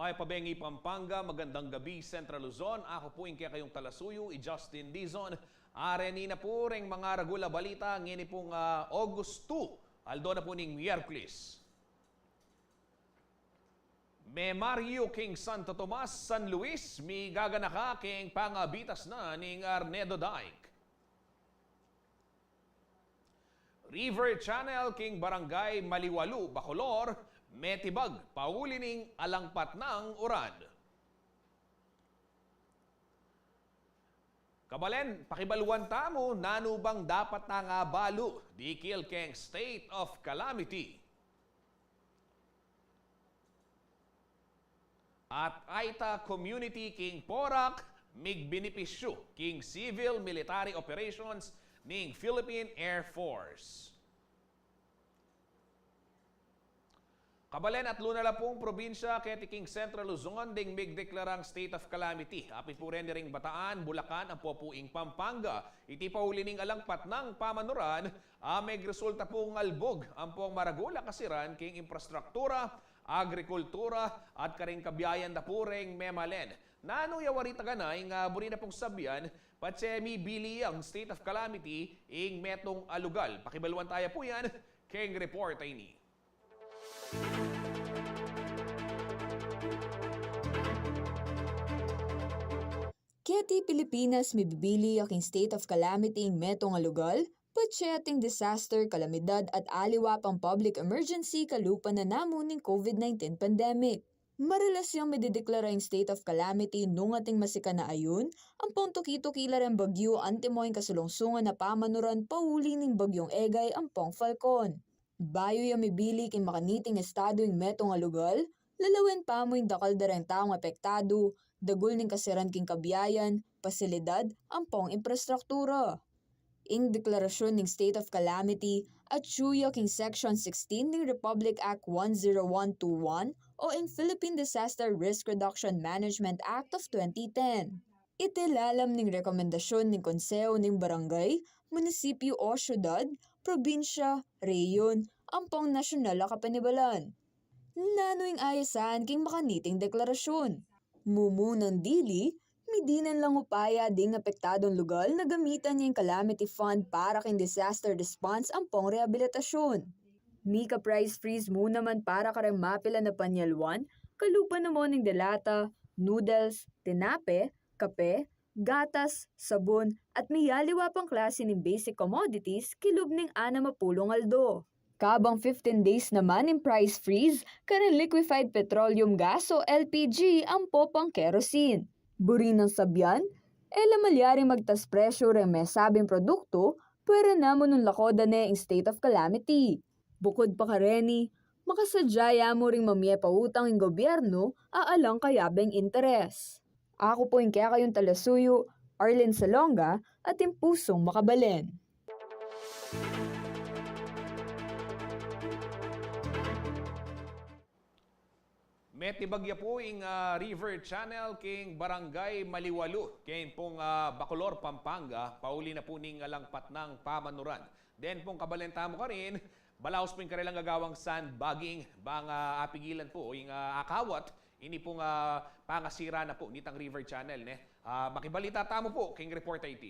Mabay Pabengi, Pampanga, magandang gabi, Central Luzon. Ako po yung kayong talasuyo, Justin Dizon. Areni na po ring mga ragula balita, ngini pong August 2, aldo na po ning Miyerkules. May Mario King Santo Tomas, San Luis, mi gaganaka king pangabitas na ning Arnedo Dike. River Channel king Barangay Maliwalu, Bacolor, metibag, pauli ning alangpat ng uran. Kabalen, pakibaluan tamo, nanubang dapat na nga balo, dikil keng state of calamity. At Aita Community king Porac, mig benepisyo king civil military operations ning Philippine Air Force. Kabalen at Lunala pong probinsya keti king Central Luzon ding mig deklarang state of calamity. Apit po rin ring Bataan, Bulacan, ang popuing Pampanga. Iti pauli ning alangpat ng pamanuran, meg resulta pong albog ang pong maragula kasiran king infrastruktura, agrikultura at karing kabiyayan na po ring memalen. Nano yawarita ganay nga buri na pong sabyan, patsemi bili ang state of calamity ing metong alugal. Pakibaluan tayo po yan, king report ay ni. Keti Pilipinas mibibili aking state of calamity ing metong alugal, patseting disaster, kalamidad at aliwa pang public emergency kalupan na namo ning COVID-19 pandemic. Marelasyang midideklara ing state of calamity nung ating masika na ayun, ang pong tukito-kila rin bagyo antimoing kasulongsungan na pamanuran pauli ning bagyong Egay ang pong Falcon. Bayo yung mibili king makaniting estado ing metong alugal, lalawin pa mo yung dakal dareng taong apektado, dagul ning kasiran king kabiyayan, pasilidad, ang pong infrastruktura. Ing deklarasyon ning state of calamity at suya king Section 16 ning Republic Act 10121 o ing Philippine Disaster Risk Reduction Management Act of 2010. Itilalam ning rekomendasyon ning konseho ning barangay, munisipyo o syudad, probinsya, reyon, ang pong nasyonal na kapanibalan. Nanoing ayasan king makaniting deklarasyon. Mumunang dili, midinan lang upaya ding apektadong lugar na gamitan niya yung calamity fund para king disaster response ang pong rehabilitasyon. Mika price freeze mo naman para karang mapila na panyalwan, kalupan na mo ning delata, noodles, tinape, kape, gatas, sabon at miyaliwa pang klase ng basic commodities kilub ning 60 aldo. Kabang 15 days naman in price freeze, karang liquefied petroleum gas o LPG ang popang kerosene. Buri ng sabyan, malyari magtas presyo rin may sabing produkto, pero namon ng lakoda na yung state of calamity. Bukod pa kareni, makasadyaya mo ring mamye pautang yung gobyerno, aalang kayabeng interes. Ako po yung kaya kayong talasuyo, Arlen Salonga, at yung pusong makabalen. Metibagya po ing River Channel king Barangay Maliwalu, king pong Bacolor, Pampanga, pauli na po ning alangpat ng pamanuran. Then pong kabalenta mo ka rin, balaos po yung kanilang gagawang sandbagging, bang apigilan po yung akawat, ini pong pangasira na po nitang River Channel. Makibalita tamo po, king report IT.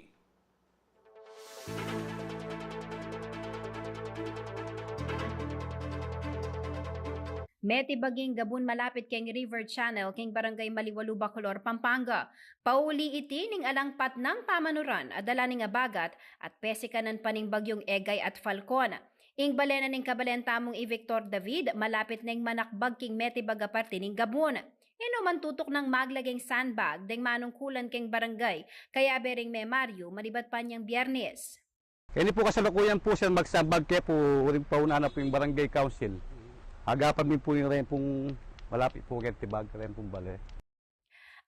Metibaging gabun malapit keng River Channel king Barangay Maliwalu, Bacolor, Pampanga. Pauli iti ning alangpat ng pamanuran adala ning abagat at pesikanan pa ning bagyong Egay at Falcon. Ing balena ning kabalenta mong i-Victor David malapit ning manakbag king metibag aparte ning gabun. Ino man tutok ng maglaging sandbag deng manungkulan king barangay kaya bering may Mario malibat pa niyang Biyernes. Ini po kasalukuyan po siya magsambag kaya po rin pauna na po yung barangay council. Agapan din po yung rin pong malapit po kaya tibag rin pong bale.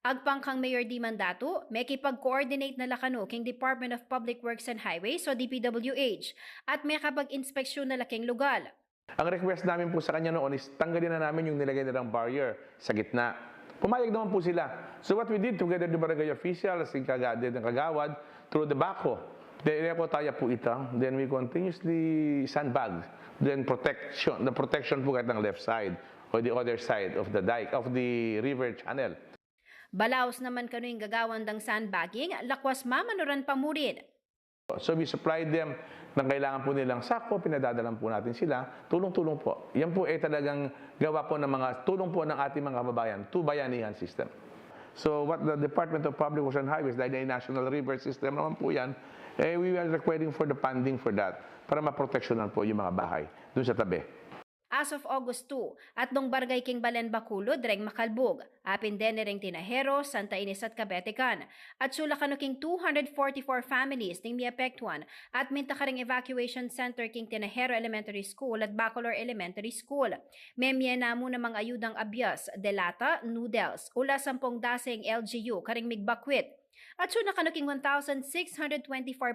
Agpang kang Mayor Di Mandato, may kipag-coordinate na lakano king Department of Public Works and Highways o DPWH at may kapag-inspeksyon na laking lugar. Ang request namin po sa kanya noon is tanggalin na namin yung nilagay nilang barrier sa gitna. Pumayag naman po sila. So what we did together the barangay officials, ng kagawad, through the backhoe, tayo po ito. Then we continuously sandbag. Then the protection po kahit ng left side. or the other side of the dike, of the river channel. Balaos naman kano'y gagawandang sandbagging, lakwas mamanuran pamurin. So we supplied them ng kailangan po nilang sako, pinadadalan po natin sila, tulong-tulong po. Yan po ay talagang gawa po ng mga tulong po ng ating mga kababayan, Bayanihan system. So what the Department of Public Works and Highways, dahil na National River System naman po yan, we are requiring for the funding for that para maproteksyonan po yung mga bahay dun sa tabi. As of August 2, at nung barangay King Balen Bacolod, Reng Makalbog, apin din ring Tinahero, Santa Ines at Cabetecan, at Sulacano King 244 families ning miapektuan at minta ka ring evacuation center King Tinahero Elementary School at Bacolor Elementary School. Memye na mo namang ayudang abyas, delata, noodles, ula 10 daseng LGU karing migbakwit. At suna kanuking 1,624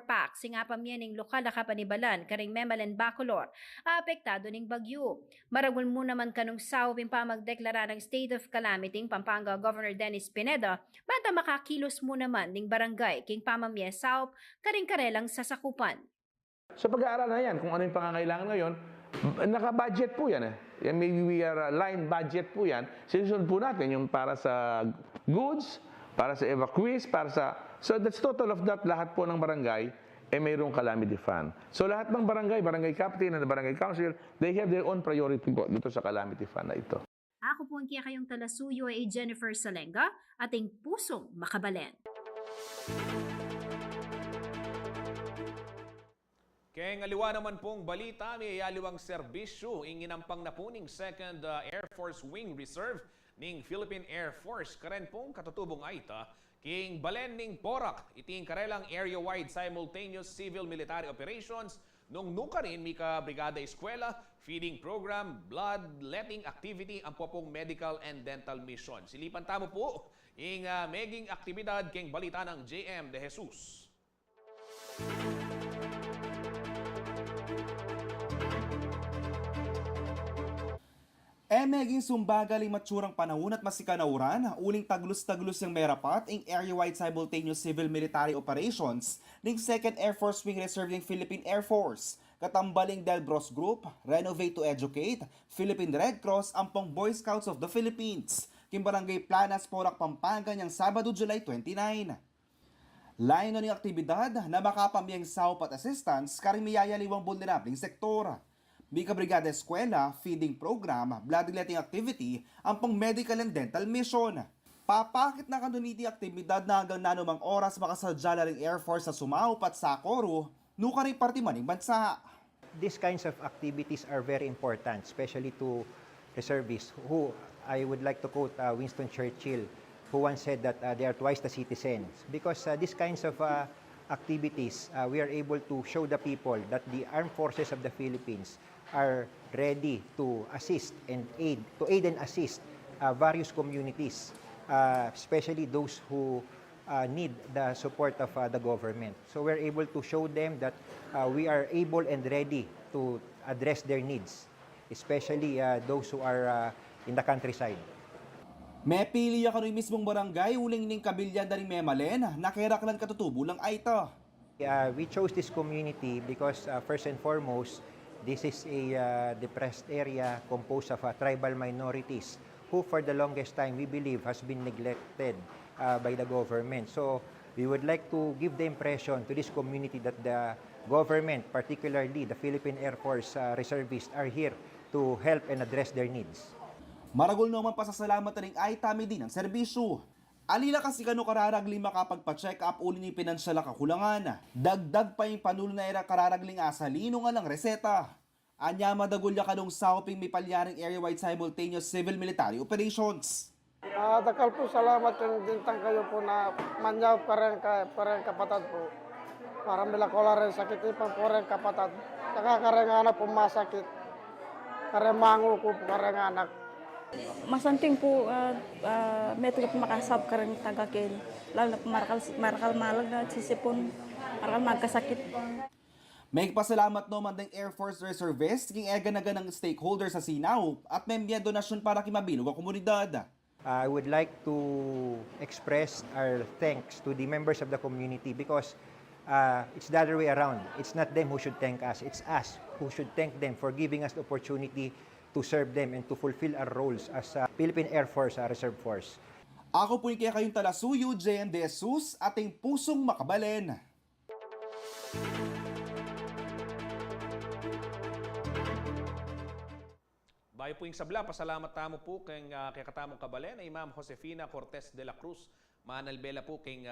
packs nga pamyaning lokal na kapanibalan karing Memalen Bacolor, apektado ning bagyo. Maragul mo naman kanong sawing pa magdeklara ng state of calamity ng Pampanga Governor Dennis Pineda, bata makakilos mo naman ning barangay king pamamye sawp karing karelang sasakupan. So pag-aaral na yan, kung ano yung pangangailangan ngayon, naka-budget po yan. Maybe we are line budget po yan. Sinusunod po natin yung para sa goods, para sa evacuees, para sa... So that's total of that, lahat po ng barangay, mayroong calamity fund. So lahat ng barangay, barangay captain and barangay council, they have their own priority po dito sa calamity fund na ito. Ako po ang kayong talasuyo ay Jennifer Salenga, ating pusong makabalen. Kaya ngaliwa naman pong balita, may yaliwang serbisyo inginampang na po ning 2nd Air Force Wing Reserve ning Philippine Air Force. Karen pong katutubong aita, king balen ning Porac, iting karelang area-wide simultaneous civil-military operations nung nukarin mika Brigada Eskwela, feeding program, bloodletting activity, ang popong medical and dental mission. Silipan tamo po, ing meging aktibidad king balita ng JM De Jesus. Meging sumbagaling matsurang panahon at masikanauran, uling taglos-taglos yung merapat ang area-wide simultaneous civil-military operations ng 2nd Air Force Wing Reserve ng Philippine Air Force. Katambaling Delbros Group, Renovate to Educate, Philippine Red Cross, Ampong Boy Scouts of the Philippines, Kimbarangay Planas, Porac, Pampanga niyang Sabado, July 29. Layo ng aktibidad na makapamiyang sawp at assistance karing miyayaliwang vulnerabling sektor. Mika Brigada Eskwela, feeding program, bloodletting activity, ang pang medical and dental mission. Papakit na kanuniti aktibidad na hanggang nanumang oras makasadya na ring Air Force sa sumaupat sa Coro, nuka rin parte maning bansa. These kinds of activities are very important, especially to reservists who, I would like to quote Winston Churchill, who once said that they are twice the citizens. Because these kinds of activities, we are able to show the people that the armed forces of the Philippines are ready to assist and aid and assist various communities, especially those who need the support of the government. So we're able to show them that we are able and ready to address their needs, especially those who are in the countryside. May pili ka rin mismong barangay, uling ning kabilyan na rin Memalen, nakiraklan katutubo lang ay ito. We chose this community because first and foremost, this is a depressed area composed of tribal minorities who for the longest time we believe has been neglected by the government. So we would like to give the impression to this community that the government, particularly the Philippine Air Force reservists, are here to help and address their needs. Maragol naman pasasalamat na rin ay tami din ang serbisyo. Alila kasi kano kararagling makapagpa-check up uli ni pinansyal kakulangan. Dagdag pa yung panulo na era kararagling asalino nga lang reseta. Anya madagulya kanong sauping may palyaring area-wide simultaneous civil-military operations. Dakal po salamat yung dintang kayo po na manyaw parang kapatad po. Para milakola rin sakit ipang po rin kapatad. Nakakarang anak po masakit. Karemango ko po karang anak. Masanting po meto po makasab karang tagakin. Lalo na marakal malag na sisipon. Marakal magkasakit. May pasalamat naman ng Air Force Reservist king ega-naga ng stakeholders sa Sinaw at may mga donasyon para kimabilog ang komunidad. I would like to express our thanks to the members of the community because it's the other way around. It's not them who should thank us. It's us who should thank them for giving us the opportunity to serve them and to fulfill our roles as Philippine Air Force Reserve Force. Ako po yung kaya kayong talasuyo, JM De Jesus, ating pusong makabalen. Bayo po yung sabla, pasalamat tamo po kay katamong kabalen ay Ma'am Josefina Cortez de la Cruz. Manalbela po kay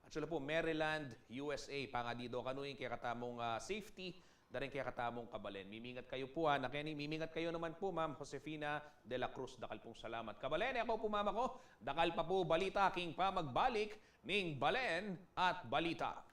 actually po Maryland, USA. Pangadido kanuing kay katamong safety, daring kay katamong kabalen. Mimingat kayo po ha, nakeni mimingat kayo naman po Ma'am Josefina de la Cruz. Dakal pong salamat. Kabalen, ako po mama ko. Dakal pa po balita king pamagbalik ning Balen at Balita.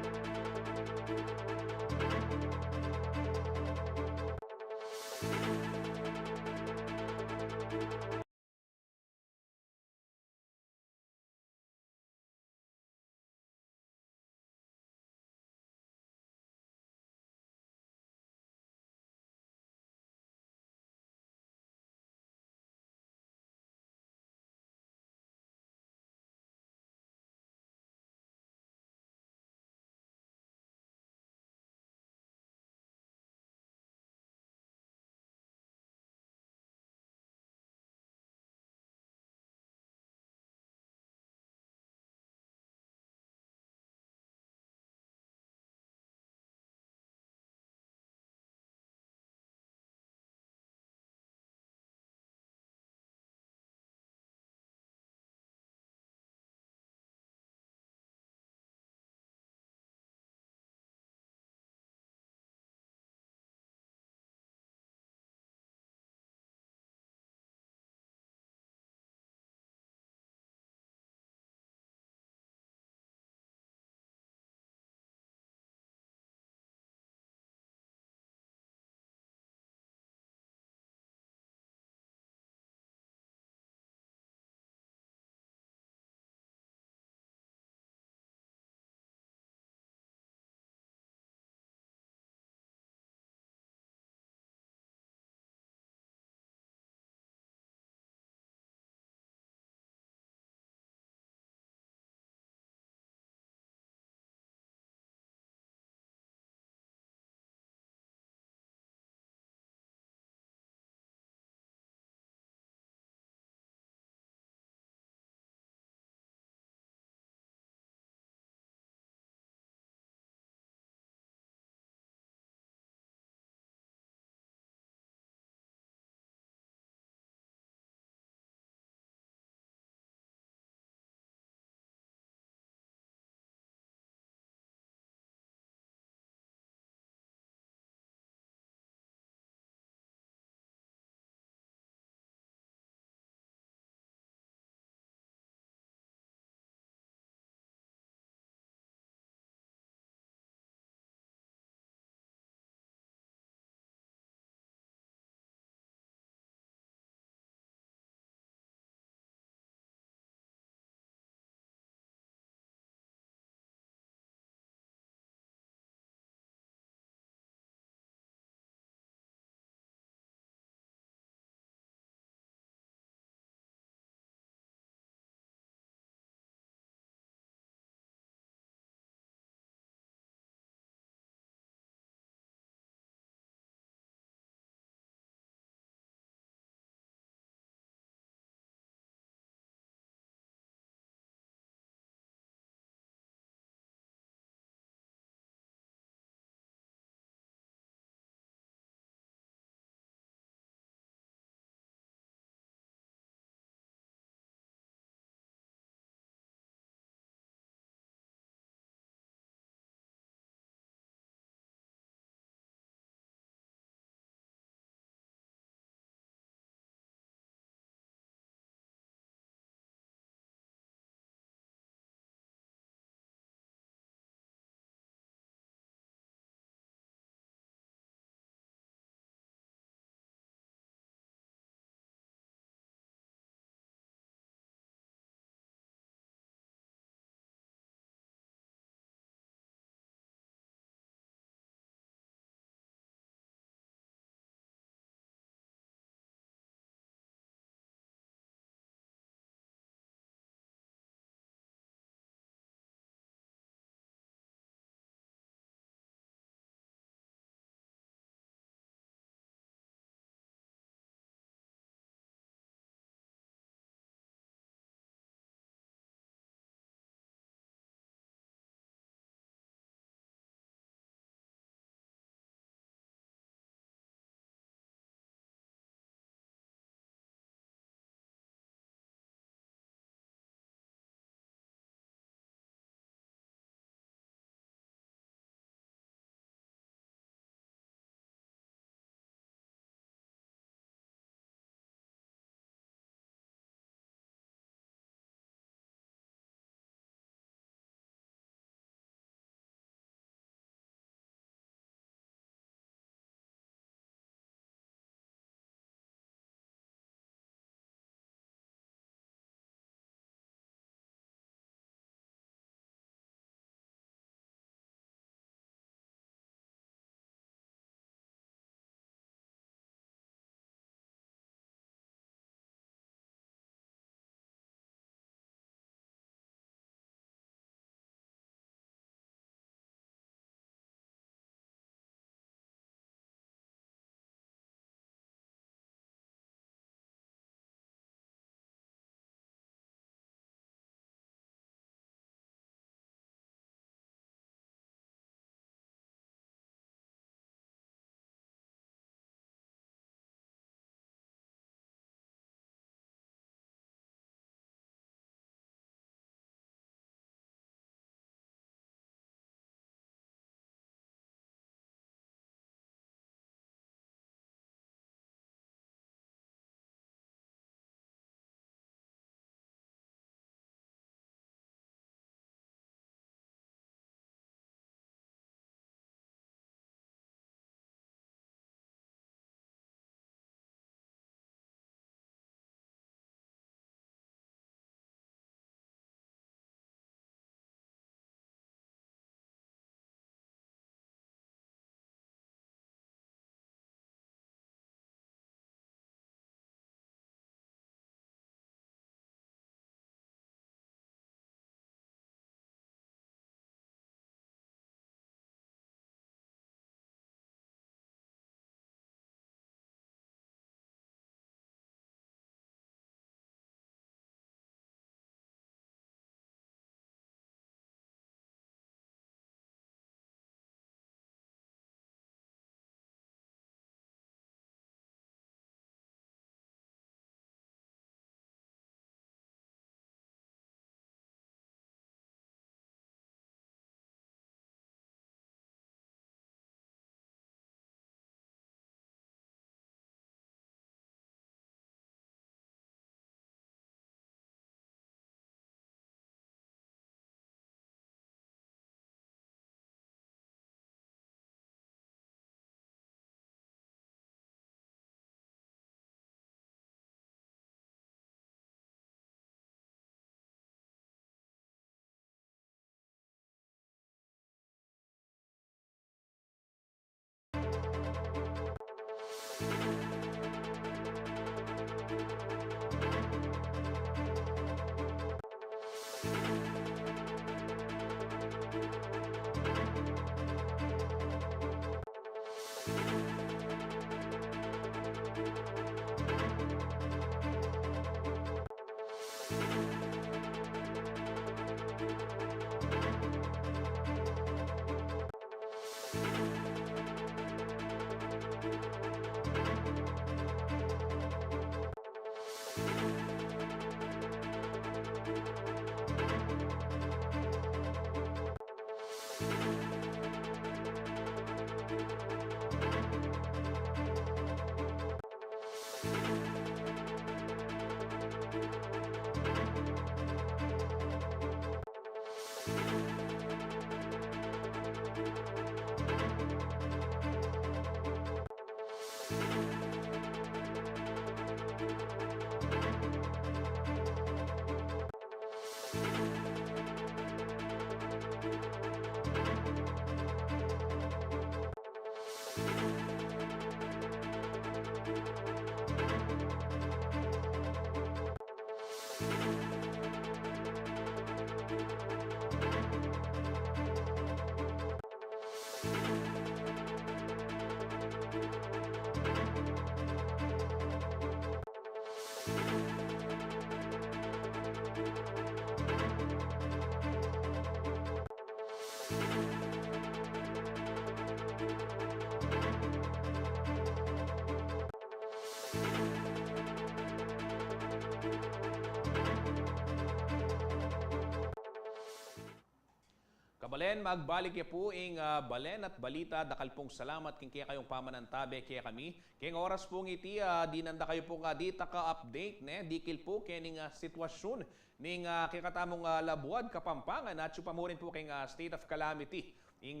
Kabalen, magbalik ya po ing balen at balita. Dakal pong salamat king kaya kayong pamanantabe kaya kami. King oras pong iti, dinanda kayo pong dita ka-update. Dikil po kening sitwasyon ning kikatamong Labuad, Kapampangan at supamurin po king state of calamity. Ing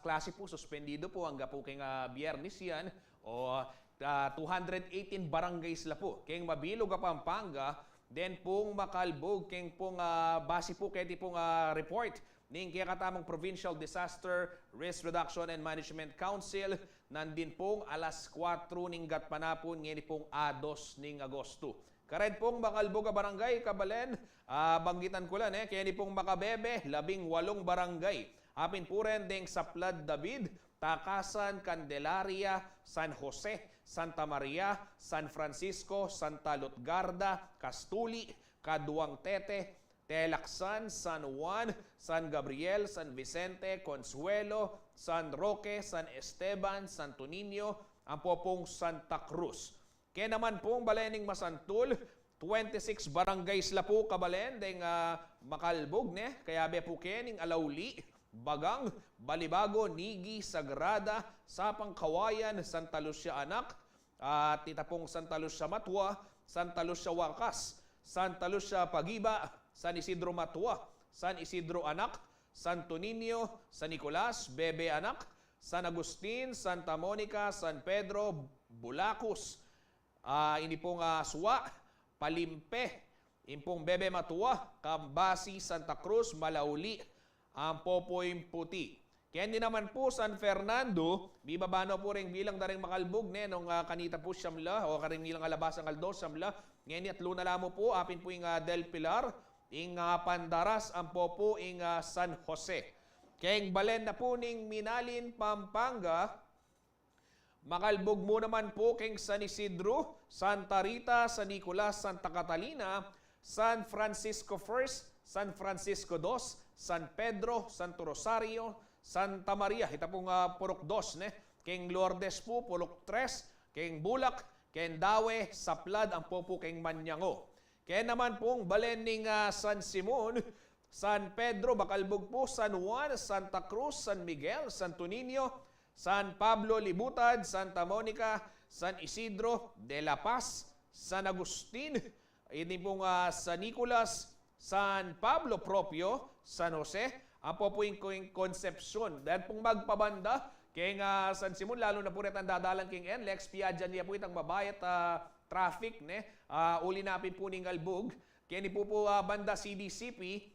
klase po, suspendido po hanggang po king biyernes yan o 218 barangays la po. King Mabilog, Pampanga, then pong Makalbog, king pong base po kaya pong report ning kaya katamang Provincial Disaster Risk Reduction and Management Council, nandin pong alas 4 ning gatpanapon ngayon pong A2 ning Agosto. Kared pong Makalbog barangay, Kabalen, banggitan ko lang kaya ni pong Makabebe, 18 barangay. Apin po rin ding Saplad David, Takasan, Candelaria, San Jose, Santa Maria, San Francisco, Santa Lutgarda, Castuli, Caduang Tete, Telaksan, San Juan, San Gabriel, San Vicente, Consuelo, San Roque, San Esteban, Santo Niño, ang popong Santa Cruz. Kaya naman pong Balening Masantul, 26 barangays la po Kabalen, deng Makalbog, kaya be po kening Alauli, Bagang, Balibago, Nigi, Sagrada, Sapang Kawayan, Santa Lucia Anak, at Titapong Santa Lucia Matwa, Santa Lucia Wakas, Santa Lucia Pagiba, San Isidro Matua, San Isidro Anak, Santo Niño, San Nicolas, Bebe Anak, San Agustin, Santa Monica, San Pedro, Bulacos, ini pong Suwa, Palimpe, impong Bebe Matua, Kambasi, Santa Cruz, Malauli, ang Popoy Puti. Kaya hindi naman po San Fernando, bibabano po rin bilang daring Makalbog nung kanita po siyamla o karing nilang alabas ang aldo siyamla. Ngayon at luna lamo po, apin po yung Del Pilar, ing Pandaras, ang popo ing San Jose. Kaya balen na po ning Minalin, Pampanga, Makalbog mo naman po king San Isidro, Santa Rita, San Nicolas, Santa Catalina, San Francisco First, San Francisco II, San Pedro, Santo Rosario, Santa Maria, ita pong Purok 2, king Lourdes po, Purok 3, king Bulak, king Dawe, Saplad, ang popo king Manyango. Kaya naman pong balening San Simon, San Pedro, Bakalbog po, San Juan, Santa Cruz, San Miguel, Santo Niño, San Pablo, Libutad, Santa Monica, San Isidro, De La Paz, San Agustin, ini pong San Nicolas, San Pablo Propio, San Jose, ang po po yung Concepcion. Dahil pong magpabanda, kaya San Simon, lalo na po rin ang dadalang king NLEX, piadyan niya po itang babayat traffic, uli napin po ning Albog. Kaya ni po banda CDCP,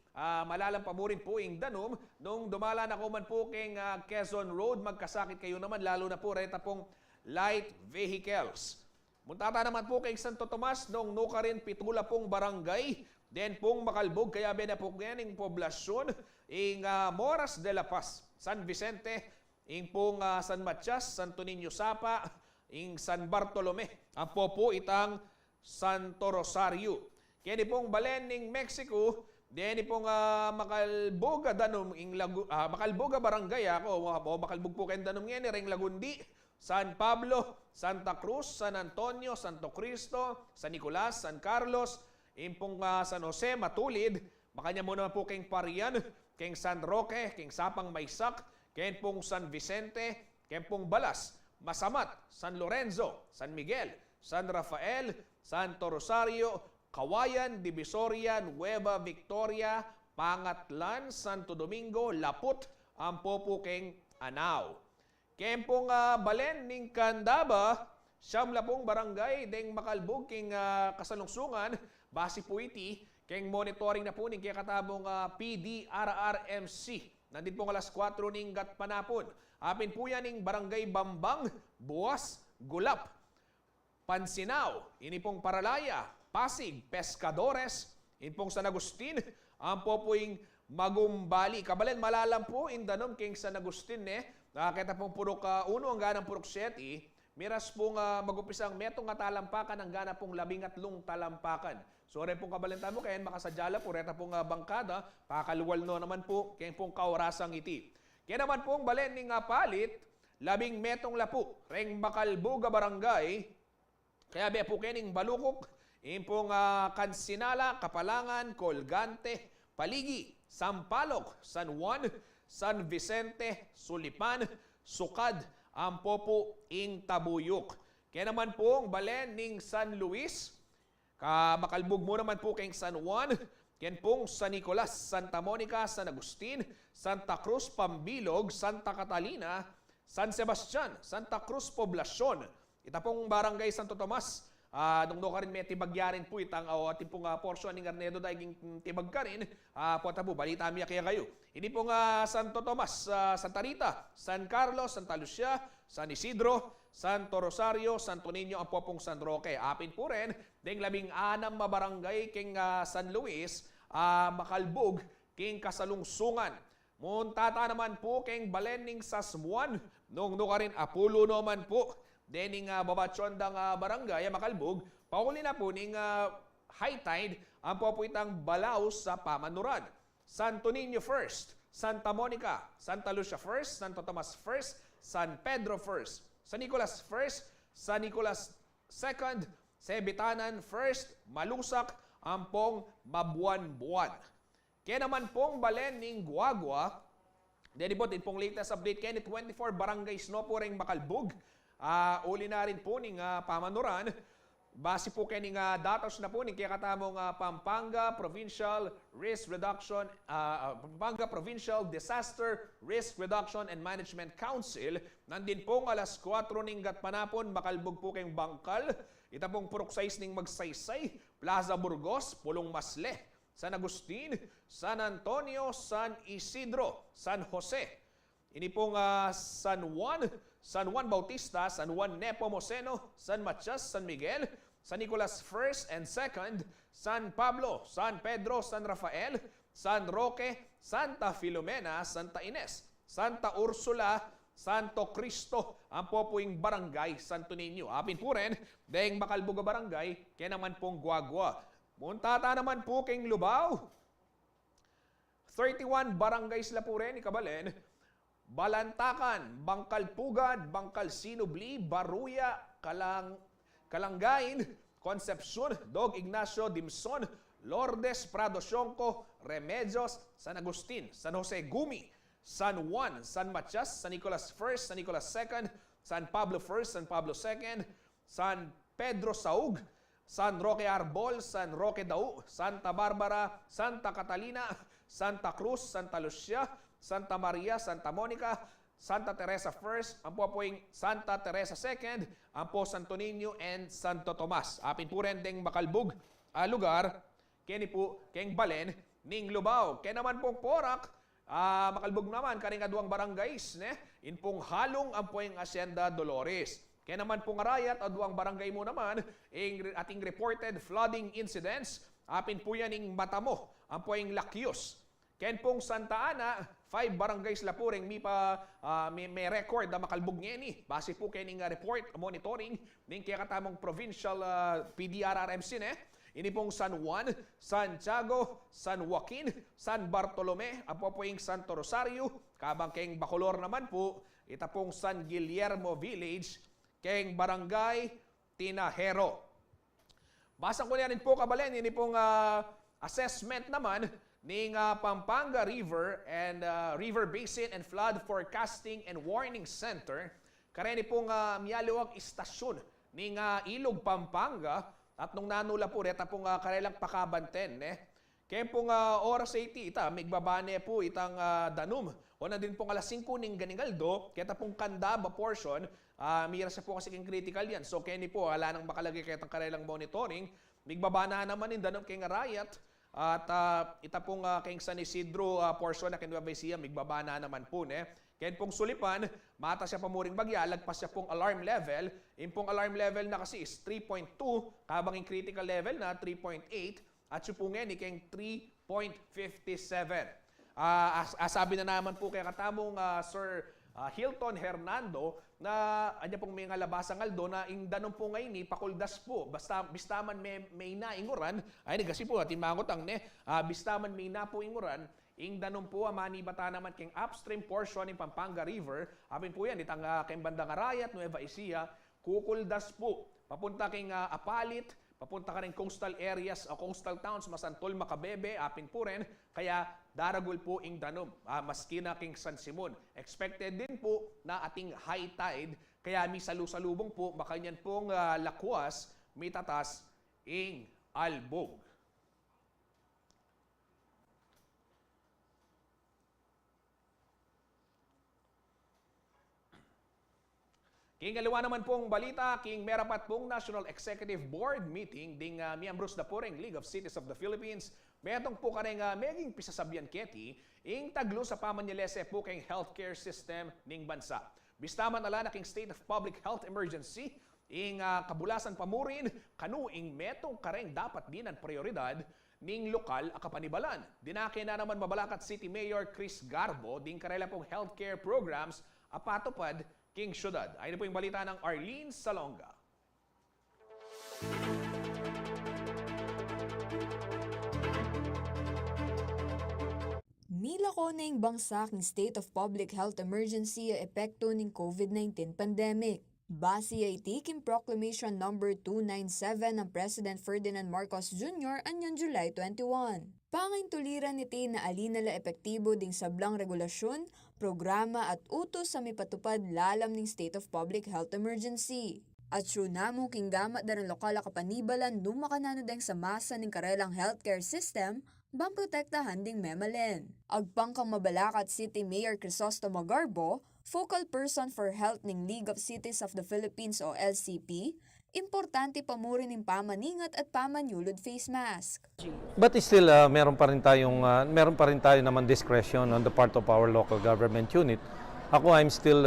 malalam pa mo rin po ing danom nung dumala na ko man po king Quezon Road, magkasakit kayo naman lalo na po reta pong light vehicles. Muntata naman po kay Santo Tomas nung nukarin pitula pong barangay, den pong makalbog kaya na po nganing poblasyon ing Moras de la Paz, San Vicente, ing pong San Matias, Santo Niño Sapa, ing San Bartolome, ang po itang Santo Rosario. Kaya ni pong balen ning Mexico, di pong makalboga danom ing makalboga barangay ako o makalbog po kayo danom ngayon ring Lagundi, San Pablo, Santa Cruz, San Antonio, Santo Cristo, San Nicolas, San Carlos, ing pong San Jose, Matulid, makanya mo naman po kayong Parian, kayong San Roque, kayong Sapang Maysak, kayong pong San Vicente, kayong pong Balas, Masamat, San Lorenzo, San Miguel, San Rafael, Santo Rosario, Kawayan, Divisoria, Nueva Victoria, Pangatlan, Santo Domingo, Laput, ang popukeng Anao. Kempong balen ning Candaba, siyam lapong barangay deng makalbog king kasalungsungan, base po iti, keng monitoring na po ning kaya katabong PDRRMC. Nandito po alas 4 ning gatpanapon. Apin po yan ning barangay Bambang, Buwas, Gulap, Pansinao, ini pong Paralaya, Pasig, Pescadores, in pong San Agustin, ang po po'ing Magumbali. Kabalen, malalam po in danom king San Agustin, kita pong purok 1 ang ganang purok 7, miras pong magupisang metong talampakan ang gana pong 13 talampakan. So, rin pong kabalenta mo, kaya makasadyala po, reta pong bangkada, pakaluwal no naman po, kaya pong kaorasang iti. Kaya naman pong balen ning palit, 10 metong lapu, reng Makalboga barangay, kaya be po kening Balukok, impong Kansinala, Kapalangan, Colgante, Paligi, Sampaloc, San Juan, San Vicente, Sulipan, Sukad, ang popo ing Tabuyok. Kaya naman po ang balen ning San Luis, makalbog mo naman po kayong San Juan, kaya pong San Nicolas, Santa Monica, San Agustin, Santa Cruz, Pambilog, Santa Catalina, San Sebastian, Santa Cruz, Poblacion, ita pong barangay Santo Tomas, nung ka rin may tibagyarin po itang ating pong porsyon ng Arnedo dahil tibag ka rin, po balita miya kaya kayo. Ini pong Santo Tomas, Santa Rita, San Carlos, Santa Lucia, San Isidro, Santo Rosario, Santo Niño, ang po pong San Roque. Apin po rin, ding 16 mabarangay king San Luis, makalbog king kasalungsungan. Muntata naman po king balening Sasmuan, nung ka rin Apulo naman po, dening babatsyondang barangay, makalbog, pauli na po ning high tide, ang pupuitang Balaos sa Pamanuran. Santo Niño first, Santa Monica, Santa Lucia first, Santo Tomas first, San Pedro first, San Nicolas first, San Nicolas second, Sebitanan first, Malusak, ang pong Mabuan-buan. Kaya naman pong balen ning Guagua, deni po din pong latest update, kaya ni 24 barangays no po ring makalbog, uli na rin po ning Pamanuran. Base po kayo ning datos na po ning kaya katamong Pampanga Provincial Risk Reduction, Pampanga Provincial Disaster Risk Reduction and Management Council. Nandin pong alas 4 ning gatpanapon, makalbog po kayong Bangkal, ita pong purok 6 ning Magsaysay, Plaza Burgos, Pulong Masle, San Agustin, San Antonio, San Isidro, San Jose. Ini pong San Juan Bautista, San Juan Nepomuceno, San Matias, San Miguel, San Nicolas First and Second, San Pablo, San Pedro, San Rafael, San Roque, Santa Filomena, Santa Ines, Santa Ursula, Santo Cristo, ang popuing barangay Santo Niño. Apin po rin, dahil makalbuga barangay, kaya naman pong Guagua. Muntata naman po kayong Lubao, 31 barangays la po rin, ikabalen, Balantakan, Bangkal Pugad, Bangkal Sinubli, Baruya, Kalangain, Concepcion, Dog Ignacio, Dimson, Lourdes, Prado Sionco, Remedios, San Agustin, San Jose Gumi, San Juan, San Matias, San Nicolas First, San Nicolas Second, San Pablo First, San Pablo Second, San Pedro Saug, San Roque Arbol, San Roque Dau, Santa Barbara, Santa Catalina, Santa Cruz, Santa Lucia, Santa Maria, Santa Monica, Santa Teresa First, ang po po'ing Santa Teresa Second, ang po Santo Niño and Santo Tomas. Apin po rin ding makalbog lugar, kaya ni po kayong balen, ning Lubao. Kaya naman pong Porac, makalbog naman karing aduang barangays in pong halong ang poing Hacienda Dolores. Kaya naman pong Arayat, aduang barangay mo naman, ating reported flooding incidents, apin po yan ing Matamo, ang poing Lakyos. Kaya pong Santa Ana, 5 barangays lapuring may record na makalbog niya ni. Base po kayo ng report, monitoring, ng kaya katamong provincial PDRRMC Ini pong San Juan, Santiago, San Joaquin, San Bartolome, apo po yung Santo Rosario, kabang kayong Bacolor naman po, ita pong San Guillermo Village, kayong Barangay Tinajero. Basa ko rin po kabalen, ini pong assessment naman ng Pampanga River and River Basin and Flood Forecasting and Warning Center, kareni pong miyaliwag istasyon ng Ilog Pampanga. At nung nanula po, reta pong karelang pakabanten, Kaya pong oras 80, migbabane po itang danum. O na din pong alas 5 ning ganingaldo, kaya pong kandaba portion, mira siya po kasi king critical yan. So kaya ni po, wala nang makalagay kaya itang karelang monitoring. Migbabana naman yung danum kay Arayat. At ita pong kay San Isidro portion na kinuwabay siya, migbabana naman po, Kaya pong sulipan, mata siya pamuring bagya, lagpas siya pong alarm level. Yung pong alarm level na kasi is 3.2, kabang yung critical level na 3.8, at yung pong yan, ikeng 3.57. Sabi na naman po kay katamong Sir Hilton Hernando na anya pong may ngalabasang aldo na ingdanon po ngayon pakuldas po. Basta bistaman may nainguran, ay kasi po atin mangutang bistaman may na po inguran, ingdanon po mani bata naman king upstream portion ng Pampanga River. Apin po yan itang kayong bandang Arayat, Nueva Ecija, kukuldas po. Papunta king Apalit, papunta ka rin coastal areas o coastal towns, Masantol, Macabebe, apin po rin. Kaya daragol po ing danom, maski na king San Simon. Expected din po na ating high tide, kaya may salusalubong po, makanyan pong lakwas, may tatas ing albog. King kaliwa naman pong balita, king merapat pong National Executive Board meeting ding miyembros na po ring League of Cities of the Philippines. Metong po ka rin meging pisasabyan keti, ing taglo sa pamanyalese po king healthcare system ning bansa. Bistaman ala na king state of public health emergency, ing kabulasan pamurin, kanuing metong ka rin dapat din ang prioridad ning lokal akapanibalan. Dinake na naman Mabalacat City Mayor Chris Garbo, ding karela pong healthcare programs, apatupad king syudad. Ayun po yung balita ng Arlene Salonga. Milako na yung bangsa king state of public health emergency epekto ng COVID-19 pandemic. Base iti king Proclamation number 297 ng President Ferdinand Marcos Jr. anyan July 21. Pangintuliran iti na alinala epektibo ding sablang regulasyon, programa at utos sa mipatupad lalam ng state of public health emergency. At namo king gamat da ng lokal kapanibalan numakanano deng sa masa ng karelang healthcare system, bang protektahan ding memalen. Agpangkang Mabalacat City Mayor Crisostomo Garbo, focal person for health ng League of Cities of the Philippines o LCP, importante pa mo rin ng pamaningat at pamanyulod face mask. But still, meron pa rin tayo naman discretion on the part of our local government unit. Ako, I'm still,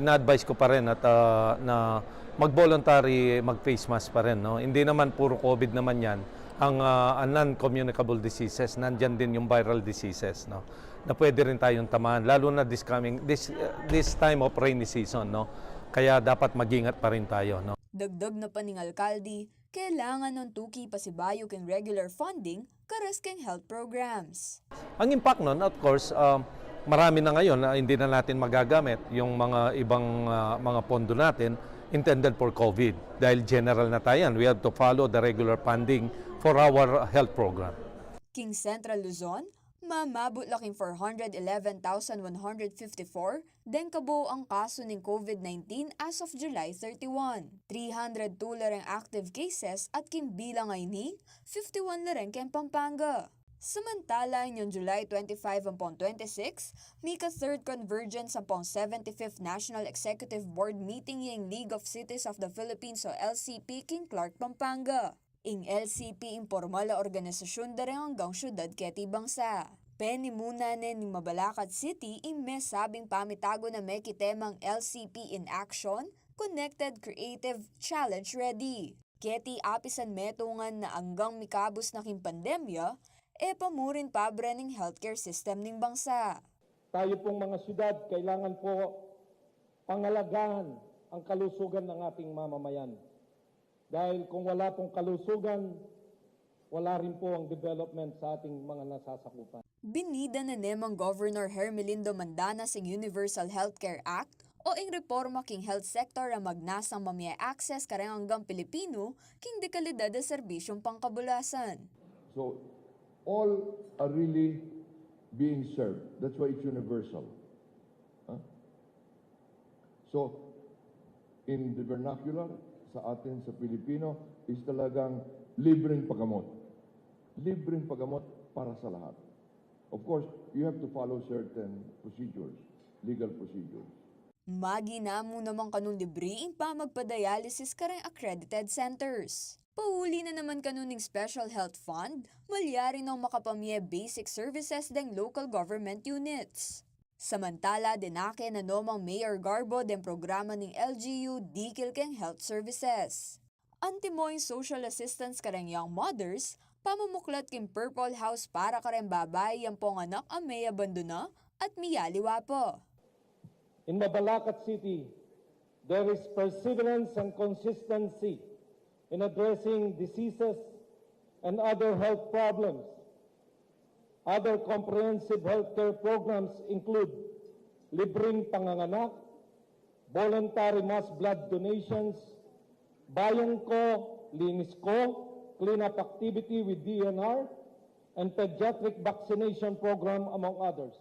ina-advise ko pa rin at na mag-voluntary mag-face mask pa rin. No? Hindi naman puro COVID naman yan. Ang non-communicable diseases, nandyan din yung viral diseases, no? Na pwede rin tayong tamaan, lalo na this time of rainy season, no? Kaya dapat mag-ingat pa rin tayo, no? Dagdag na pa ning alkalde, kailangan ng tuki pa si Bayo king regular funding karas king health programs. Ang impact nun, of course, marami na ngayon na hindi na natin magagamit yung mga ibang mga pondo natin intended for COVID. Dahil general na tayo yan, we have to follow the regular funding for our health program. King Central Luzon, mamabot laking 411,154 den kabo ang kaso ng COVID-19 as of July 31. 302 lareng active cases at kimbilang ngayon ni 51 lareng ken Pampanga. Samantala, yung July 25 hanggang 26, may ka-third convergence hanggang 75th National Executive Board meeting yung League of Cities of the Philippines o LCP king Clark, Pampanga. Ing LCP informal na organisasyon dareng hanggang syudad keti bangsa. Penimunanen ni Mabalacat City ing may sabing pamitago na may kitemang LCP in Action, Connected Creative Challenge Ready. Keti apisan metungan na hanggang mikabos na king pandemya, pamurin pabre ning healthcare system ning bangsa. Tayo pong mga syudad, kailangan po pangalagaan ang kalusugan ng ating mamamayan. Dahil kung wala pong kalusugan, wala rin po ang development sa ating mga nasasakupan. Binida na nemang Governor Hermelindo Mandanas ang Universal Healthcare Act o ing reforma king health sector ang magnasang mamaya access kareng hanggang Pilipino king dekalidad na serbisyong pangkabulasan. So all are really being served. That's why it's universal. So in the vernacular, sa atin sa Pilipino, is talagang libreng paggamot. Libreng paggamot para sa lahat. Of course, you have to follow certain procedures, legal procedures. Maginamo naman kanun libriing pa magpa-dialysis kareng accredited centers. Pauli na naman kanuning Special Health Fund, malyari nang makapamye basic services deng local government units. Samantala, dinake na nomang Mayor Garbo den programa ng LGU Dikil keng Health Services. Antimoing social assistance kareng young mothers, pamumuklat king Purple House para kareng babae ang ponganak ang may abandona at miyaliwa po. In Mabalacat City, there is perseverance and consistency in addressing diseases and other health problems. Other comprehensive healthcare programs include libreng panganganak, voluntary mass blood donations, Bayong Ko, Linis Ko, cleanup activity with DNR, and pediatric vaccination program, among others.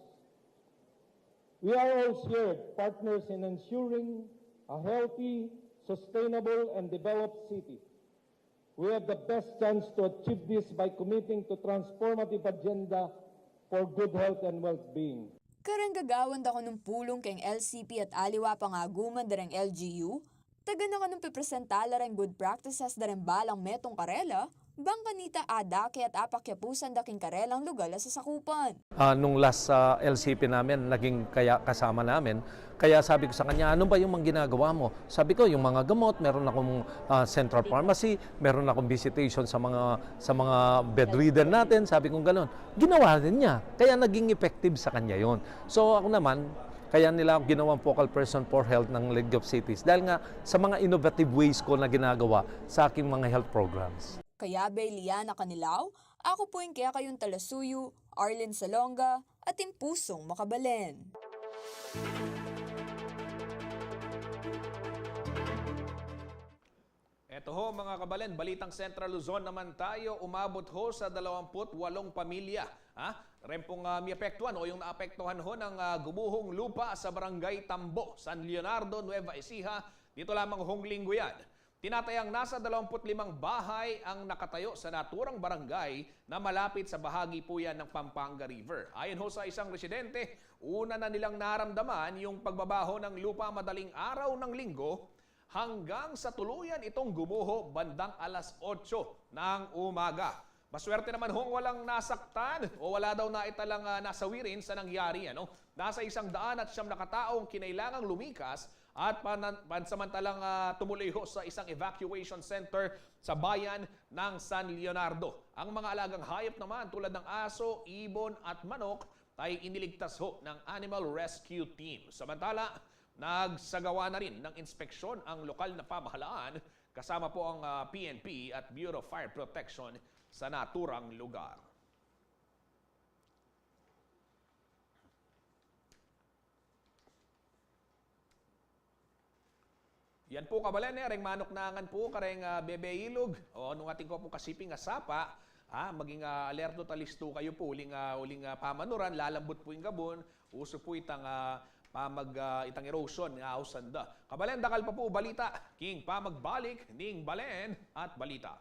We are all shared partners in ensuring a healthy, sustainable, and developed city. We have the best chance to achieve this by committing to transformative agenda for good health and well-being. Karang gagawan da ko ng pulong keng LCP at aliwa pangaguman dareng LGU, taga na ka ng pipresentala rin good practices dareng balang metong karela, bang kanita adake at apakyapusan daking karelang lugar sa sakupan. Nung last LCP namin, naging kaya kasama namin. Kaya sabi ko sa kanya, ano ba yung mga ginagawa mo? Sabi ko, yung mga gamot, meron akong central pharmacy, meron akong visitation sa mga bedridden natin. Sabi ko gano'n. Ginawa din niya. Kaya naging effective sa kanya yon. So ako naman, kaya nila ginawang focal person for health ng League of Cities. Dahil nga sa mga innovative ways ko na ginagawa sa aking mga health programs. Kaya Liana Kanilaw, ako po yung kaya kayong Talasuyo, Arlen Salonga, at yung Pusong Makabalen. Eto ho mga kabalen, Balitang Central Luzon naman tayo, umabot ho sa 28 pamilya. Rempong miapektuhan o yung naapektuhan ho ng gumuhong lupa sa Barangay Tambo, San Leonardo, Nueva Ecija. Dito lamang hong linggo yan. Tinatayang nasa 25 bahay ang nakatayo sa naturang barangay na malapit sa bahagi po yan ng Pampanga River. Ayon ho sa isang residente, una na nilang naramdaman yung pagbabaho ng lupa madaling araw ng linggo hanggang sa tuluyan itong gumuho bandang alas 8 ng umaga. Maswerte naman hong walang nasaktan o wala daw na italang nasawirin sa nangyari. Nasa 109 na kataong kinailangang lumikas at pansamantalang tumuloy ho sa isang evacuation center sa bayan ng San Leonardo. Ang mga alagang hayop naman tulad ng aso, ibon at manok ay iniligtas ho ng Animal Rescue Team. Samantala, nagsagawa na rin ng inspeksyon ang lokal na pamahalaan kasama po ang PNP at Bureau of Fire Protection sa naturang lugar. Yan po kabalen, reng manok nangan po, kareng bebe ilog, o nung ating ko po kasiping sapa, maging alerto talisto kayo po, uling pamanuran, lalambot po yung gabon, uso po itang itang erosion nga ausanda. Kabalen, dakal pa po balita, king pamagbalik, ning balen at balita.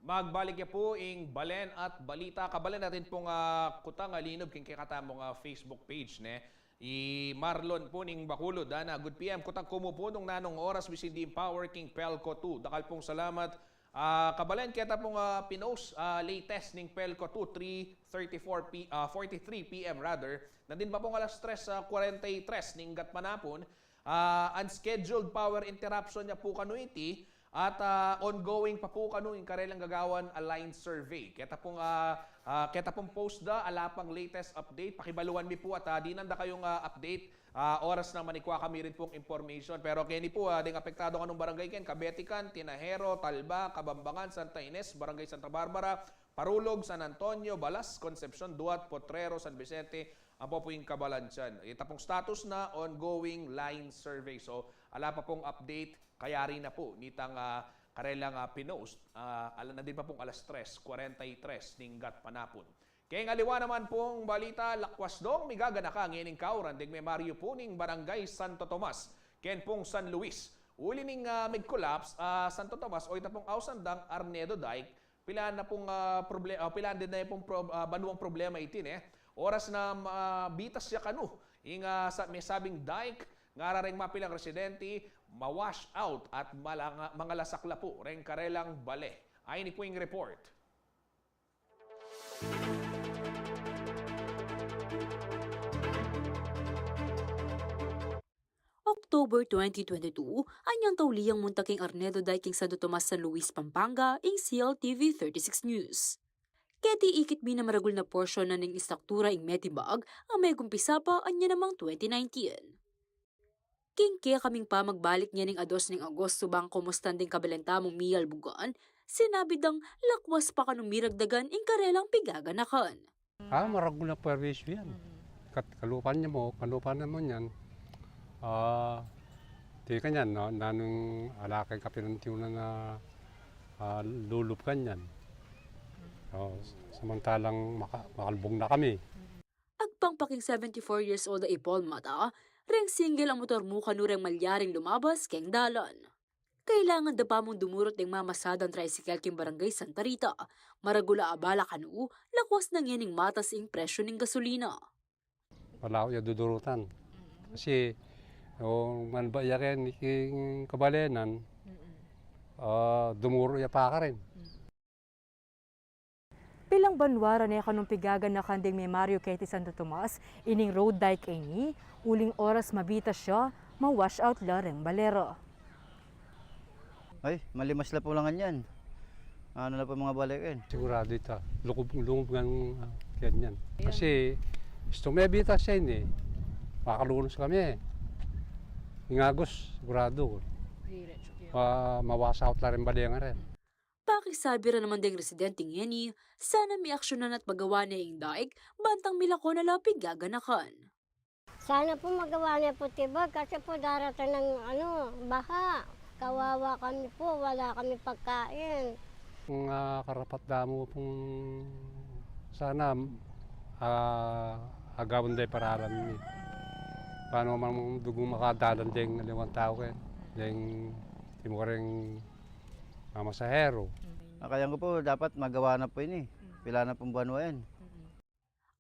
Magbalik ya po ing balen at balita. Kabalen natin pong kutang alinob king kakatamong Facebook page ne. I Marlon po ning Bacolod. Na good PM kutang kumupo nung nanong oras bisin di Power King Pelco 2. Dakal pong salamat. Kabalen kita pong pinost latest ning Pelco 2 3:43 PM rather. Nandin pa pong alas 3:43 ning gatmanapon. Unscheduled power interruption niya po kanuiti. At ongoing pa po kanu in karelang gagawan a line survey. Kita pong post da alapang latest update. Pakibaluan mi po at di nanda kayong update. Oras na manikwa kami rin pong information. Pero kini po ding apektado kanong barangay ken Kabetikan, Tinahero, Talba, Kabambangan, Santa Ines, Barangay Santa Barbara, Parulog, San Antonio, Balas, Concepcion, Duat, Potrero, San Vicente, ang po yung Kabalansyan. Ita pong status na ongoing line survey. So ala pa pong update. Kaya rin na po nitang karelang pinost. Na din pa pong alas 3:43 ning gat panapon. Kaya ngaliwa naman pong balita, lakwas dong migagana ka ngayon kauran dig may Mario po ning Barangay Santo Tomas. Ken pong San Luis. Uli ning mig-collapse Santo Tomas o ita pong ausandang Arnedo Dike. Pilaan na pong pilaan din na pong banuang problema itin Oras na bitas siya kanu. May sabing dike ngararing mapilang residente ma-wash out at mga lasakla po reng karelang bale. Ay ni po yung report. October 2022, anyang tauliyang muntaking Arnedo Dike Santo Tomas San Luis, Pampanga, ing CLTV 36 News. Keti ikit binamaragul na porsyon na ning istaktura ing metibag ang may gumpisa pa anya namang 2019. King kaya kaming pa magbalik niya ning ados ning Agosto bang kumustanding kabalentamong miyal bugan, sinabi dang lakwas pa kanong miragdagan ing karelang pigaganakan. Maragul na perwisyo yan. Kalupan niya mo, kalupan naman yan. Di kanyan, no? Nanong alakay kapinantiyo na lulup kanyan. Samantalang makalbong na kami. Agpang paking 74 years old na Ipol Mata, reng single ang motor mo kanureng malyaring lumabas keng dalan. Kailangan da pa mong dumurot ng mamasadang tricycle king Barangay Santa Rita. Maragula abala kanu, lakwas nang yaning matas ing presyo ng gasolina. Wala ko yung dudurutan. Kasi yung manbayaran king kabalenan, dumuro ya pa ka rin. Pilang banwara na kanong pigagan na kanding may Mario Keti Santo Tomas, ining road dike ini, uling oras mabita siya, ma-wash out lareng balero. Ay, malimas na po lang yan. Ano na po mga balikin? Sigurado ito, lungub ng ganyan. Kasi gusto may bita siya yun makalunos kami Ingagos, sigurado. Ma-wash out na rin baleng rin. Pakisabi rin naman ding residenteng yeni, sana may aksyonan at magawa niya yung daig, bantang milako na lapig gaganakan. Sana po magawa niya po tibag kasi po darating ng baha. Kawawa kami po, wala kami pagkain. Kung karapat damo pong sana agawin day paralan ni. Paano man dugong makadalan ding liwang tao kayo, ding timo ring masahero. Kaya ko po dapat magawa na po ini. Pila na pong buwan.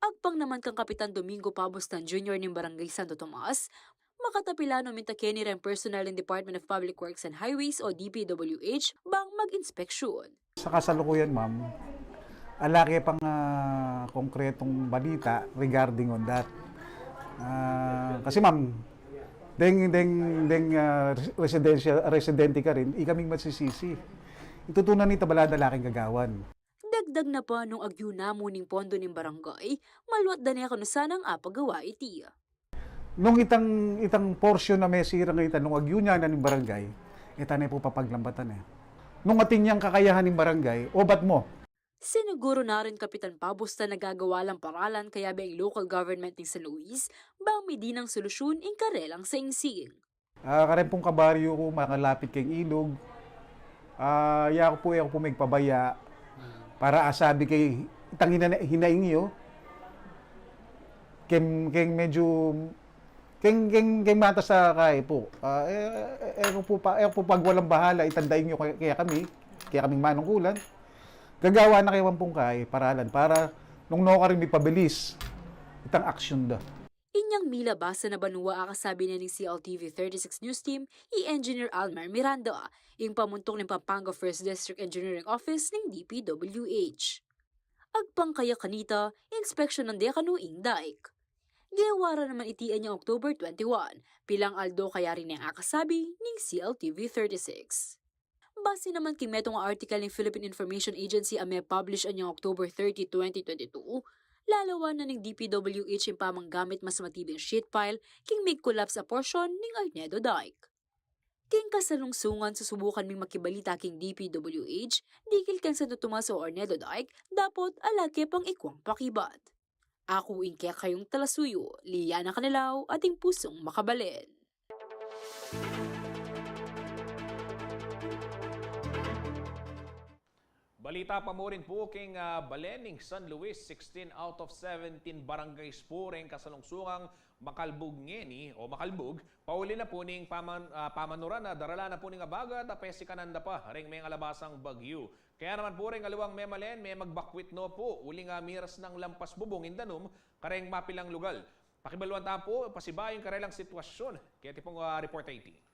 Agpang naman kang Kapitan Domingo Pabostan Jr. ng Barangay Santo Tomas, makatapilano mintakeni rin personal ng Department of Public Works and Highways o DPWH bang mag-inspeksyon. Sa kasalukuyan, ma'am, alaki pang konkretong balita regarding on that. Kasi ma'am, residente ka rin, ikaming magsisisi. Itutunan ni tabalada laking gagawan. Dagdag na pa nung agyo na muning pondo ng barangay, maluwat da niya kanusanang apagawa iti. Nung itang portion na may sirang ita, nung agyo niya na ng barangay, ita na po papaglambatan Nung ating niyang kakayahan ng barangay, obat mo. Siniguro na rin Kapitan Pabusta na gagawa lang paralan kaya ba ang local government ng San Luis bang may dinang solusyon in karelang sa ingsing. Karen pong kabaryo ko, makalapit kay ilog. Ako po magpabaya para asabi kay itang hinaing yo. Keng medyo keng mata sa kay po. Ako po pag walang bahala itandain nyo kaya kaming manungkulan. Gagawa na kayo pong kay paralan para nung no ka rin may pabilis itang action da. Inyang Mila Basa na banua akasabi na ng CLTV 36 News Team i-Engineer Almar Miranda, yung pamuntong ng Pampanga 1st District Engineering Office ng DPWH. Agpangkaya kanita, inspeksyon ng dekano ing daik. Gawara naman itian niya October 21, pilang aldo kaya rin ang akasabi ng CLTV 36. Base naman kay metong article ng Philippine Information Agency ang may publish anyang October 30, 2022, lalawan na ng DPWH yung pamanggamit mas matibing sheet pile king may collapse a portion ng Arnedo Dike. King kasalungsungan susubukan ming makibalita king DPWH, dikil kang sa tutumas o Arnedo Dike, dapat alake pang ikwang pakibat. Ako ing kaya kayong talasuyo, Liana Canilaw, ating pusong makabalin. Balita pa mo rin po king Balening San Luis, 16 out of 17 barangays po rin kasalungsungang Makalbog ngeni o Makalbog, pauli na po ning pamanuran na darala na po ning abaga at pesikananda pa ring may alabasang bagyo. Kaya naman po ring aliwang memalen may magbakwit no po uling miras ng lampas bubong indanum kareng mapilang lugal. Pakibaluan ta po pasibayong karelang sitwasyon. Kaya tipong report 80.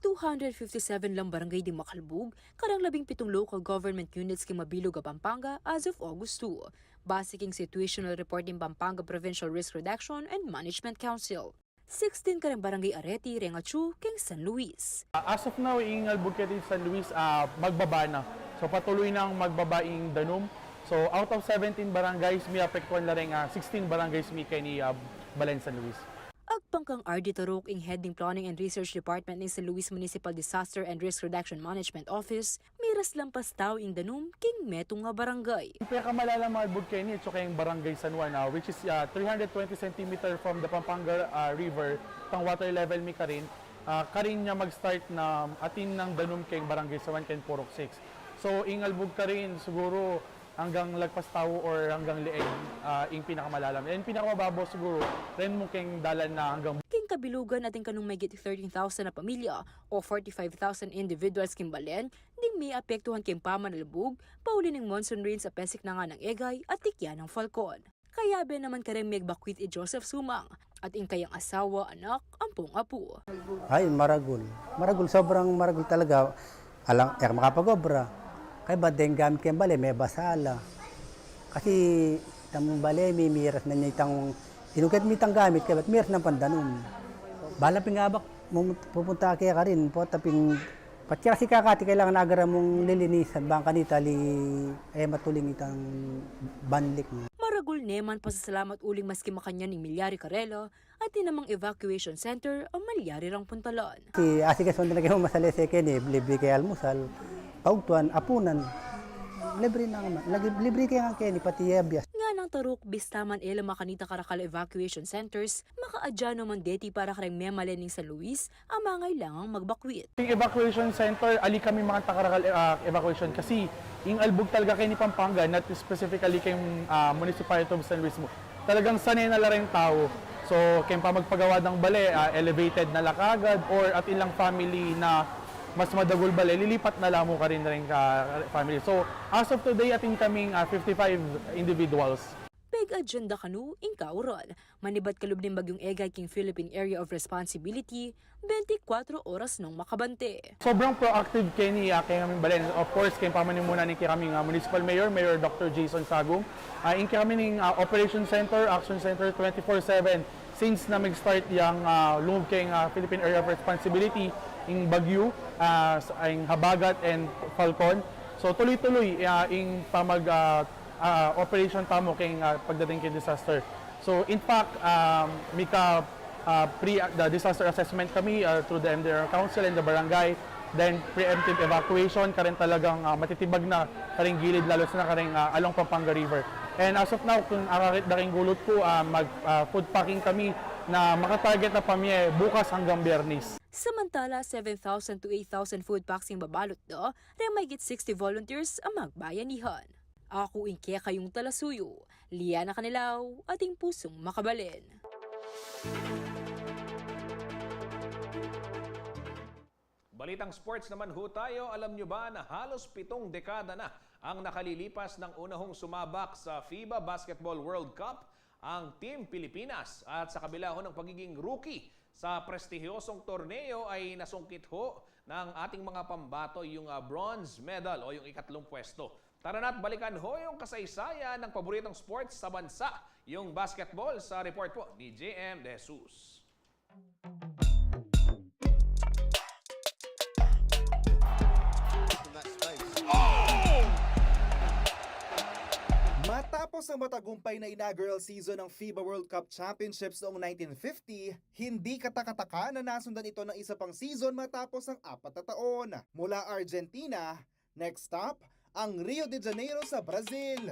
257 lang barangay di Makalbog, karang 17 local government units kay Mabilog, Pampanga as of August 2. Base king situational report ng Pampanga Provincial Risk Reduction and Management Council. 16 karang barangay Areti, Rengachu, king San Luis. As of now, ing Albuquerque San Luis magbaba na. So patuloy nang magbaba ing Danum. So out of 17 barangays, may apektuhan na rin 16 barangays may kay ni Balen San Luis. Agpangkang RD Tarok ing Heading Planning and Research Department ng San Luis Municipal Disaster and Risk Reduction Management Office, miras lampas tao ing Danum king metong nga barangay. Pinakamalala mga Albuquerque ito kayong barangay San Juan, which is 320 cm from the Pampanga River, tang water level mi karin niya mag-start na atin ng Danum kayong barangay San Juan kayong Purok 6. So ing Albuquerque siguro hanggang lagpas tao or hanggang leeg ing pinakamalalam. And pinakamababo siguro ren mo keng dalan na hanggang king kabilugan ating kanung may 13,000 na pamilya o 45,000 individuals king Balen, ding may apektuhan king pamanalbog, pauli ng monsoon rains sa pesik na nga ng Egay at tikyan ng Falcon. Kaya ba naman kareng may bakwit i Joseph Sumang at ing kayang asawa, anak, ampong apo. Ay, maragul. Maragul, sobrang maragul talaga. Alang, makapagobra. Kaya ba din gamit kayong bale, may basala. Kasi itang bale, may miras na niya itang, inugat mo itang gamit, kaya ba't miras ng pandanum. Bala pingabak, pupunta kaya ka rin, po taping, pati kasi kakati, kailangan agara mong lilinisan, bangka nita, matuling itang banlik mo. Maragul neman pasasalamat uling maski makanya ni Milyari Carrelo at namang evacuation center o Milyari rang puntalan. Si asikason na kayo masalese kayo, libre kayo almusal. Paugtuan, apunan, libre na naman. Libre kaya nga kayo, pati yabyas. Nga nang taruk, bistaman ela makanita karakal evacuation centers, makaadya naman deti para karang memalening sa Luis, ang mga ilangang magbakwit. Yung evacuation center, ali kami mga takarakal evacuation kasi yung albog talaga kayo ni Pampanga, not specifically kayong municipality of San Luis mo. Talagang sanay na lang tao. So, kayong pa magpagawa ng bale, elevated na lakagad or at ilang family na mas madagol bale, lilipat na lang mo ka rin ka family. So, as of today, ating kaming 55 individuals. Peg agenda kanu, inkauron. Manibat kalub ng bagyong Egay king Philippine Area of Responsibility, 24 oras nung makabante. Sobrang proactive kayo ni kaming balen. Of course, kayo pamanin muna ni kaming Municipal Mayor Dr. Jason Sagum. In kami ng Operation Center, Action Center 24/7 since na mag-start yung lungog kayong Philippine Area of Responsibility in Bagyo, in Habagat and Falcon. So tuloy-tuloy in pamag operation tamo kayong pagdating kay disaster. So in fact, mika the disaster assessment kami through the MDR Council and the barangay. Then preemptive evacuation, karin talagang matitibag na karing gilid, lalo na karing along Pampanga River. And as of now, kung akarit na ring gulot po, food packing kami na makatarget na pamilya bukas hanggang Biyernes. Samantala, 7,000 to 8,000 food packs ang babalot do, rin may 60 volunteers ang magbayanihan. Ako inke kayong talasuyo, Liana Canilaw, ating pusong makabalin. Balitang sports naman ho tayo. Alam nyo ba na halos 7 dekada na ang nakalilipas ng unahong sumabak sa FIBA Basketball World Cup ang Team Pilipinas. At sa kabila ho ng pagiging rookie sa prestihiyosong torneo ay nasungkit ho ng ating mga pambato yung bronze medal o yung ikatlong pwesto. Tara na't balikan ho yung kasaysayan ng paboritong sports sa bansa, yung basketball, sa report po ni JM De Jesus. Matapos ang matagumpay na inaugural season ng FIBA World Cup Championships noong 1950, hindi katakataka na nasundan ito ng isa pang season matapos ang 4 na taon. Mula Argentina, next stop, ang Rio de Janeiro sa Brazil.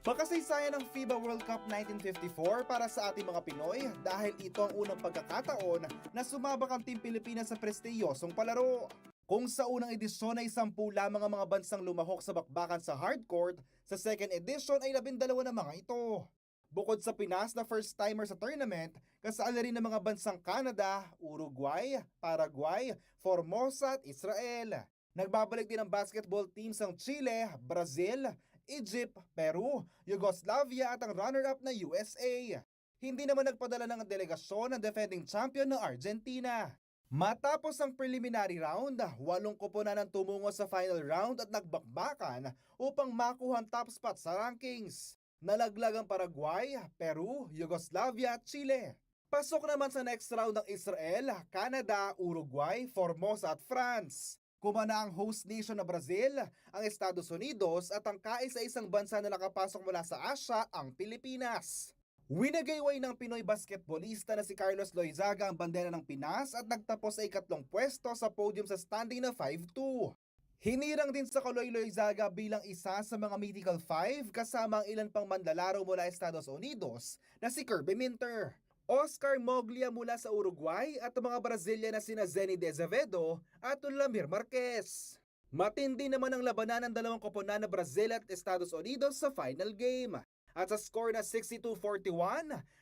Makasaysayan ng FIBA World Cup 1954 para sa ating mga Pinoy dahil ito ang unang pagkakataon na sumabak ang Team Pilipinas sa prestiyosong palaro. Kung sa unang edisyon ay 10 lamang ang mga bansang lumahok sa bakbakan sa hardcourt, sa second edition ay 12 na mga ito. Bukod sa Pinas na first-timer sa tournament, kasali rin ng mga bansang Canada, Uruguay, Paraguay, Formosa at Israel. Nagbabalik din ang basketball teams ng Chile, Brazil, Egypt, Peru, Yugoslavia at ang runner-up na USA. Hindi naman nagpadala ng delegasyon ng defending champion na Argentina. Matapos ang preliminary round, 8 koponan ang tumungo sa final round at nagbakbakan upang makuha ang top spot sa rankings. Nalaglag ang Paraguay, Peru, Yugoslavia at Chile. Pasok naman sa next round ang Israel, Canada, Uruguay, Formosa at France. Kumana ang host nation na Brazil, ang Estados Unidos at ang kaisa-isang bansa na nakapasok mula sa Asia, ang Pilipinas. Winagayway ng Pinoy basketballista na si Carlos Loizaga ang bandera ng Pinas at nagtapos sa 2nd pwesto sa podium sa standing na 5-2. Hinirang din sa Kaloy Loizaga bilang isa sa mga mythical 5 kasama ang ilan pang manlalaro mula Estados Unidos na si Kirby Minter, Oscar Moglia mula sa Uruguay at ang mga Brazilian na sina Zeni De Azevedo at Lamir Marquez. Matindi naman ang labanan ng dalawang koponan na Brazil at Estados Unidos sa final game. At sa score na 62-41,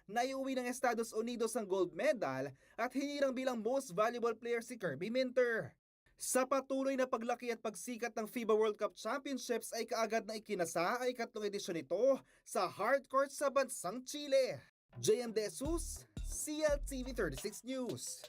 naiuwi ng Estados Unidos ang gold medal at hinirang bilang most valuable player si Kirby Minter. Sa patuloy na paglaki at pagsikat ng FIBA World Cup Championships ay kaagad na ikinasa ay 4th edisyon nito sa hardcourt sa bansang Chile. JM De Jesus, CLTV 36 News.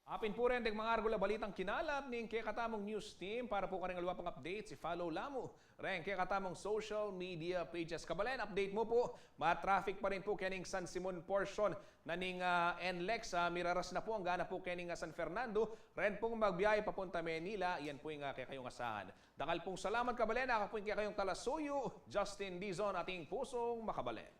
Apin po rin mga argula balitang kinalap ning kaya katamong news team para po karing alwa pang updates. I-follow lamo rin kaya katamong social media pages. Kabalen, update mo po. Ma-traffic pa rin po kaning San Simon portion na ning NLEX. Miraras na po ang gana po kaning San Fernando. Ren pong magbiyahe papunta Manila. Yan po yung kaya kayong asahan. Dakal pong salamat kabalen. Ako po yung kaya kayong talasuyo. Justin Dizon, ating pusong makabalen.